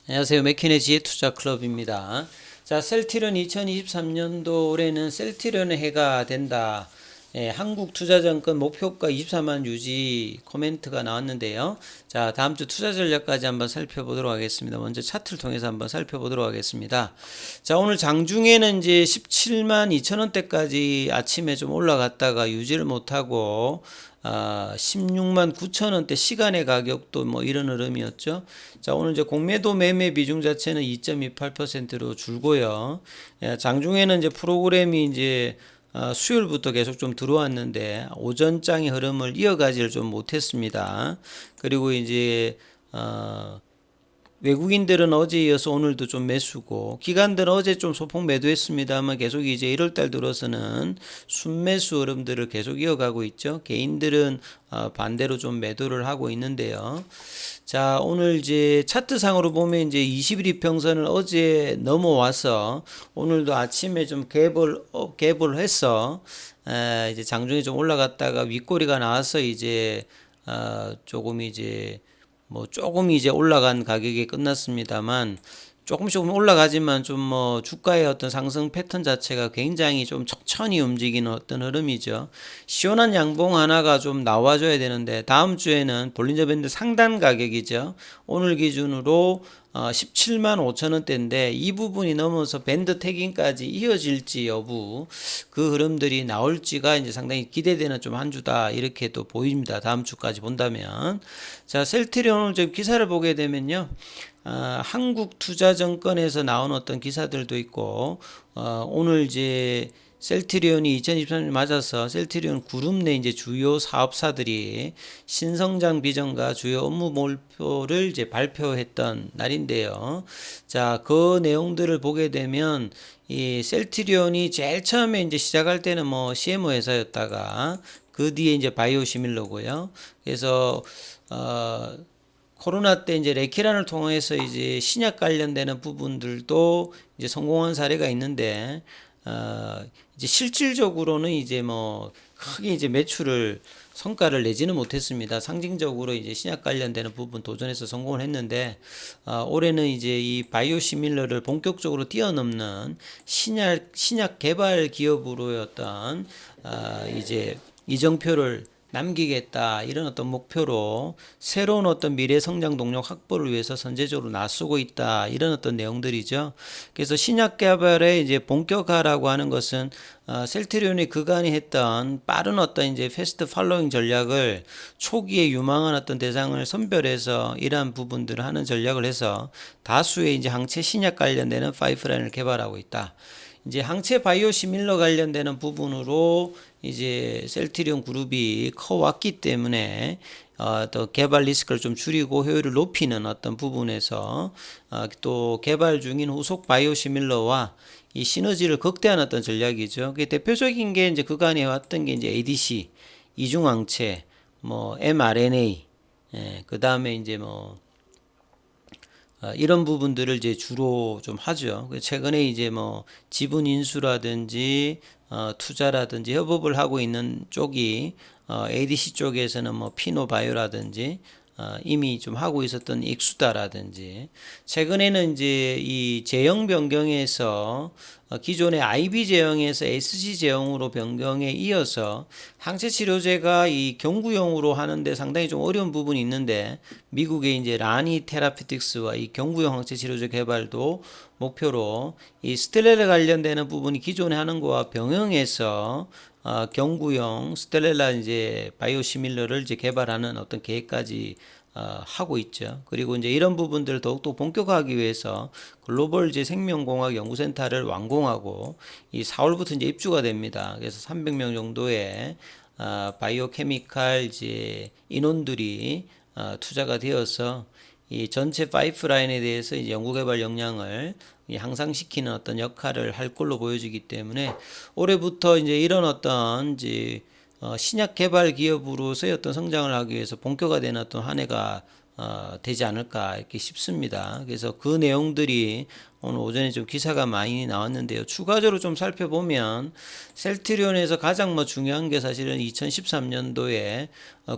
안녕하세요. 맥키네지의 투자클럽입니다. 자, 셀트리온 2023년도 올해는 셀트리온의 해가 된다. 한국투자증권 목표가 24만 유지 코멘트가 나왔는데요. 자, 다음 주 투자 전략까지 한번 살펴보도록 하겠습니다. 먼저 차트를 통해서 한번 살펴보도록 하겠습니다. 자, 오늘 장중에는 이제 17만 2천 원대까지 아침에 좀 올라갔다가 유지를 못하고 16만 9천 원대 시간의 가격도 뭐 이런 흐름이었죠. 자, 오늘 이제 공매도 매매 비중 자체는 2.28%로 줄고요. 장중에는 이제 프로그램이 이제 수요일부터 계속 좀 들어왔는데 오전장의 흐름을 이어가지를 좀 못했습니다. 그리고 이제 외국인들은 어제 이어서 오늘도 좀 매수고, 기관들은 어제 좀 소폭 매도했습니다만 계속 이제 1월달 들어서는 순매수 흐름들을 계속 이어가고 있죠. 개인들은 반대로 좀 매도를 하고 있는데요. 자, 오늘 이제 차트상으로 보면 이제 20일 이평선을 어제 넘어와서 오늘도 아침에 좀 갭을 해서 이제 장중에 좀 올라갔다가 윗꼬리가 나와서 이제 조금 이제 조금 이제 올라간 가격이 끝났습니다만 조금 올라가지만 좀 주가의 어떤 상승 패턴 자체가 굉장히 좀 천천히 움직이는 어떤 흐름이죠. 시원한 양봉 하나가 좀 나와줘야 되는데 다음 주에는 볼린저 밴드 상단 가격이죠. 오늘 기준으로 17만 5천 원대인데 이 부분이 넘어서 밴드 태깅까지 이어질지 여부 그 흐름들이 나올지가 이제 상당히 기대되는 좀 한 주다 이렇게 또 보입니다. 다음 주까지 본다면 자 셀트리온 오늘 좀 기사를 보게 되면요. 한국투자증권에서 나온 어떤 기사들도 있고 오늘 이제 셀트리온이 2023년 맞아서 셀트리온 그룹 내 이제 주요 사업사들이 신성장 비전과 주요 업무 목표를 이제 발표했던 날인데요. 자, 그 내용들을 보게 되면 이 셀트리온이 제일 처음에 이제 시작할 때는 뭐 CMO 회사였다가 그 뒤에 이제 바이오시밀러고요. 그래서 코로나 때 이제 레키란을 통해서 이제 신약 관련되는 부분들도 이제 성공한 사례가 있는데 이제 실질적으로는 이제 뭐 크게 이제 매출을 성과를 내지는 못했습니다. 상징적으로 이제 신약 관련되는 부분 도전해서 성공을 했는데 올해는 이제 이 바이오시밀러를 본격적으로 뛰어넘는 신약 개발 기업으로의 어떤 이제 이정표를 남기겠다 이런 어떤 목표로 새로운 어떤 미래 성장 동력 확보를 위해서 선제적으로 나서고 있다 이런 어떤 내용들이죠. 그래서 신약 개발에 이제 본격화라고 하는 것은 셀트리온이 그간이 했던 빠른 어떤 이제 패스트 팔로잉 전략을 초기에 유망한 어떤 대상을 선별해서 이러한 부분들을 하는 전략을 해서 다수의 이제 항체 신약 관련되는 파이프라인을 개발하고 있다. 이제 항체 바이오시밀러 관련되는 부분으로 이제 셀트리온 그룹이 커왔기 때문에 또 개발 리스크를 좀 줄이고 효율을 높이는 어떤 부분에서 또 개발 중인 후속 바이오시밀러와 이 시너지를 극대화하는 어떤 전략이죠. 그 대표적인 게 이제 그간에 왔던 게 이제 ADC, 이중항체, 뭐 mRNA, 그 다음에 이제 뭐 이런 부분들을 이제 주로 좀 하죠. 최근에 이제 뭐 지분 인수라든지 투자라든지 협업을 하고 있는 쪽이 ADC 쪽에서는 뭐 피노바이오라든지 이미 좀 하고 있었던 익수다라든지 최근에는 이제 이 제형 변경에서 기존의 IB 제형에서 SG 제형으로 변경에 이어서 항체 치료제가 이 경구용으로 하는데 상당히 좀 어려운 부분이 있는데 미국의 이제 라니 테라피틱스와 이 경구용 항체 치료제 개발도 목표로 이 스텔렐라 관련되는 부분이 기존에 하는 거와 병행해서 경구용 스텔렐라 이제 바이오시밀러를 이제 개발하는 어떤 계획까지 하고 있죠. 그리고 이제 이런 부분들을 더욱더 본격화하기 위해서 글로벌 이제 생명공학 연구센터를 완공하고 이 4월부터 이제 입주가 됩니다. 그래서 300명 정도의 바이오 케미칼 이제 인원들이 투자가 되어서 이 전체 파이프라인에 대해서 이제 연구개발 역량을 향상시키는 어떤 역할을 할 걸로 보여지기 때문에 올해부터 이제 이런 어떤 이제 신약 개발 기업으로서의 어떤 성장을 하기 위해서 본격화되는 어떤 한 해가 되지 않을까 이렇게 싶습니다. 그래서 그 내용들이 오늘 오전에 좀 기사가 많이 나왔는데요. 추가적으로 좀 살펴보면 셀트리온에서 가장 뭐 중요한 게 사실은 2013년도에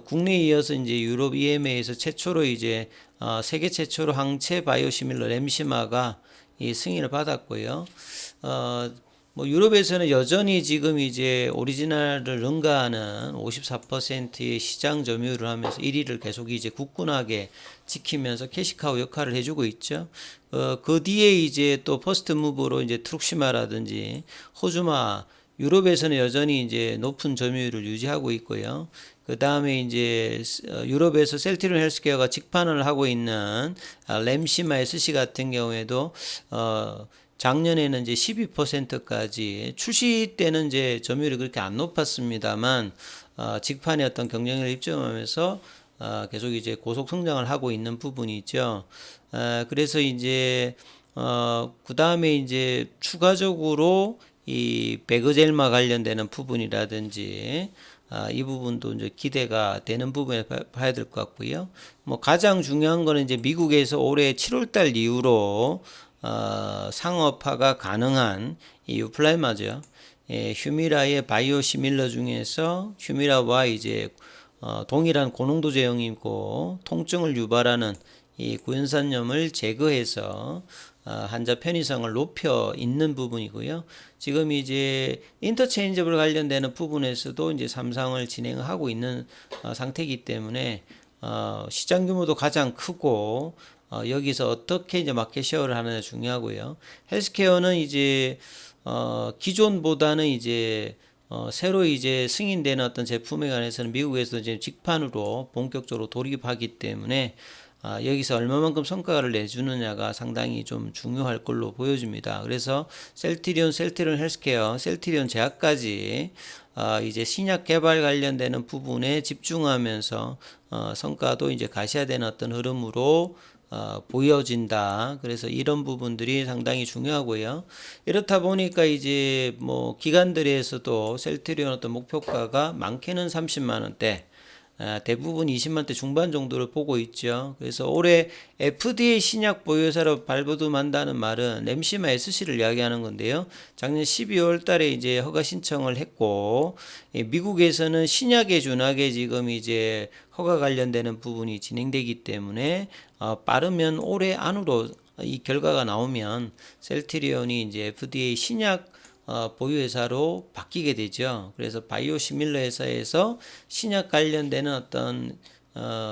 국내에 이어서 이제 유럽 EMA에서 최초로 이제 세계 최초로 항체 바이오시밀러 램시마가 이 승인을 받았고요. 뭐 유럽에서는 여전히 지금 이제 오리지널을 능가하는 54%의 시장 점유율을 하면서 1위를 계속 이제 굳건하게 지키면서 캐시카우 역할을 해주고 있죠. 그 뒤에 이제 또 퍼스트 무브로 이제 트룩시마라든지 호주마, 유럽에서는 여전히 이제 높은 점유율을 유지하고 있고요. 그 다음에 이제 유럽에서 셀트리온 헬스케어가 직판을 하고 있는 램시마 SC 같은 경우에도 작년에는 이제 12%까지 출시 때는 이제 점유율이 그렇게 안 높았습니다만 직판의 어떤 경쟁력을 입증하면서 계속 이제 고속 성장을 하고 있는 부분이 있죠. 그래서 이제 그 다음에 이제 추가적으로 이 베그젤마 관련되는 부분이라든지 이 부분도 이제 기대가 되는 부분에 봐야 될 것 같고요. 뭐 가장 중요한 거는 이제 미국에서 올해 7월달 이후로 상업화가 가능한 이 유플라이마죠. 휴미라의 바이오시밀러 중에서 휴미라와 이제 동일한 고농도 제형이고 통증을 유발하는 이 구연산염을 제거해서 환자 편의성을 높여 있는 부분이고요. 지금 이제 인터체인저블 관련되는 부분에서도 이제 삼상을 진행하고 있는 상태이기 때문에 시장 규모도 가장 크고 여기서 어떻게 이제 마켓 쉐어를 하느냐 중요하고요. 헬스케어는 이제 기존보다는 이제 새로 이제 승인되는 어떤 제품에 관해서는 미국에서 이제 직판으로 본격적으로 돌입하기 때문에 여기서 얼마만큼 성과를 내주느냐가 상당히 좀 중요할 걸로 보여집니다. 그래서 셀트리온 헬스케어, 셀트리온 제약까지 이제 신약 개발 관련되는 부분에 집중하면서 성과도 이제 가셔야 되는 어떤 흐름으로 보여진다. 그래서 이런 부분들이 상당히 중요하고요. 이렇다 보니까 이제 뭐 기관들에서도 셀트리온 어떤 목표가가 많게는 30만 원대, 대부분 20만대 중반 정도를 보고 있죠. 그래서 올해 FDA 신약 보유회사로 발돋움한다는 말은 램시마 SC를 이야기하는 건데요. 작년 12월 달에 이제 허가 신청을 했고, 미국에서는 신약에 준하게 지금 이제 허가 관련되는 부분이 진행되기 때문에 빠르면 올해 안으로 이 결과가 나오면 셀트리온이 이제 FDA 신약 보유회사로 바뀌게 되죠. 그래서 바이오시밀러 회사에서 신약 관련되는 어떤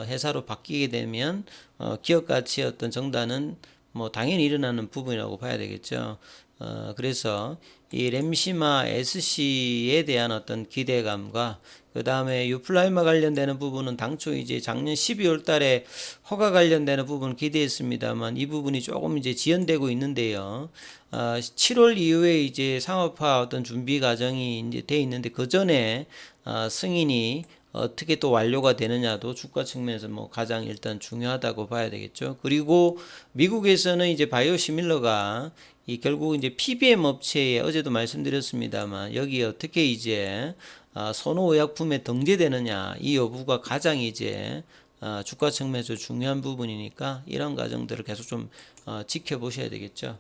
회사로 바뀌게 되면 기업 가치의 어떤 정단은 뭐 당연히 일어나는 부분이라고 봐야 되겠죠. 그래서 이 램시마 SC에 대한 어떤 기대감과 그 다음에 유플라이마 관련되는 부분은 당초 이제 작년 12월 달에 허가 관련되는 부분 기대했습니다만 이 부분이 조금 이제 지연되고 있는데요. 7월 이후에 이제 상업화 어떤 준비 과정이 이제 돼 있는데 그 전에 승인이 어떻게 또 완료가 되느냐도 주가 측면에서 뭐 가장 일단 중요하다고 봐야 되겠죠. 그리고 미국에서는 이제 바이오시밀러가 이 결국 이제 PBM 업체에 어제도 말씀드렸습니다만 여기 어떻게 이제 선호의약품에 등재되느냐 이 여부가 가장 이제 주가 측면에서 중요한 부분이니까 이런 과정들을 계속 좀 지켜보셔야 되겠죠.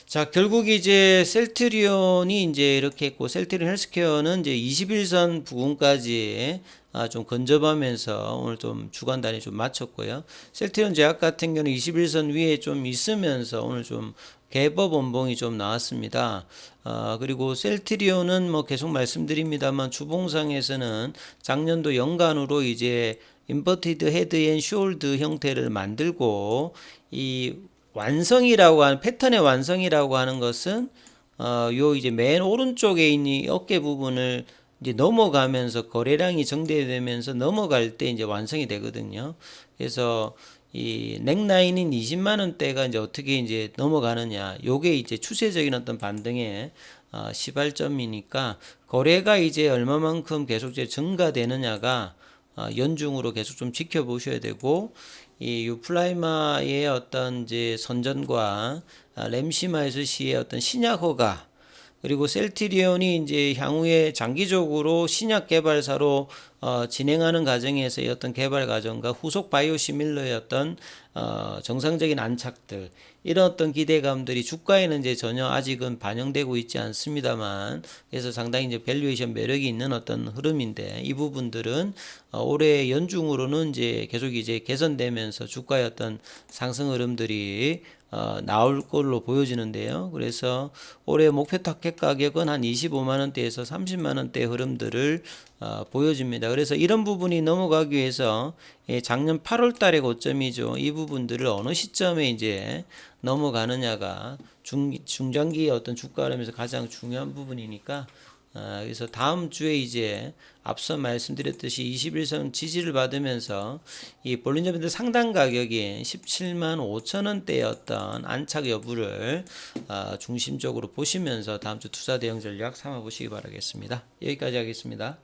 자, 결국 이제 셀트리온이 이제 이렇게 했고 셀트리온 헬스케어는 이제 21선 부근까지 좀 근접하면서 오늘 좀 주간 단위 좀 맞췄고요. 셀트리온 제약 같은 경우는 21선 위에 좀 있으면서 오늘 좀 개법 원봉이 좀 나왔습니다. 그리고 셀트리온은 뭐 계속 말씀드립니다만 주봉상에서는 작년도 연간으로 이제 인버티드 헤드 앤 숄드 형태를 만들고 이 완성이라고 하는 패턴의 완성이라고 하는 것은 요 이제 맨 오른쪽에 있는 어깨 부분을 이제 넘어가면서 거래량이 정대되면서 넘어갈 때 이제 완성이 되거든요. 그래서 이 넥라인인 20만 원대가 이제 어떻게 이제 넘어가느냐, 요게 이제 추세적인 어떤 반등의 시발점이니까 거래가 이제 얼마만큼 계속 이제 증가되느냐가 연중으로 계속 좀 지켜보셔야 되고 이 유플라이마의 어떤 이제 선전과 램시마 SC의 어떤 신약 허가 그리고 셀트리온이 이제 향후에 장기적으로 신약 개발사로 진행하는 과정에서의 어떤 개발 과정과 후속 바이오시밀러의 어떤 정상적인 안착들 이런 어떤 기대감들이 주가에는 이제 전혀 아직은 반영되고 있지 않습니다만 그래서 상당히 이제 밸류에이션 매력이 있는 어떤 흐름인데 이 부분들은 올해 연중으로는 이제 계속 이제 개선되면서 주가의 어떤 상승 흐름들이 나올 걸로 보여지는데요. 그래서 올해 목표 타겟 가격은 한 25만 원대에서 30만 원대 흐름들을 보여줍니다. 그래서 이런 부분이 넘어가기 위해서 작년 8월 달의 고점이죠. 이 부분들을 어느 시점에 이제 넘어가느냐가 중장기의 어떤 주가 흐름에서 가장 중요한 부분이니까 그래서 다음 주에 이제 앞서 말씀드렸듯이 21선 지지를 받으면서 이 볼린저 밴드 상단 가격이 17만 5천 원대의 어떤 안착 여부를 중심적으로 보시면서 다음 주 투자 대응 전략 삼아 보시기 바라겠습니다. 여기까지 하겠습니다.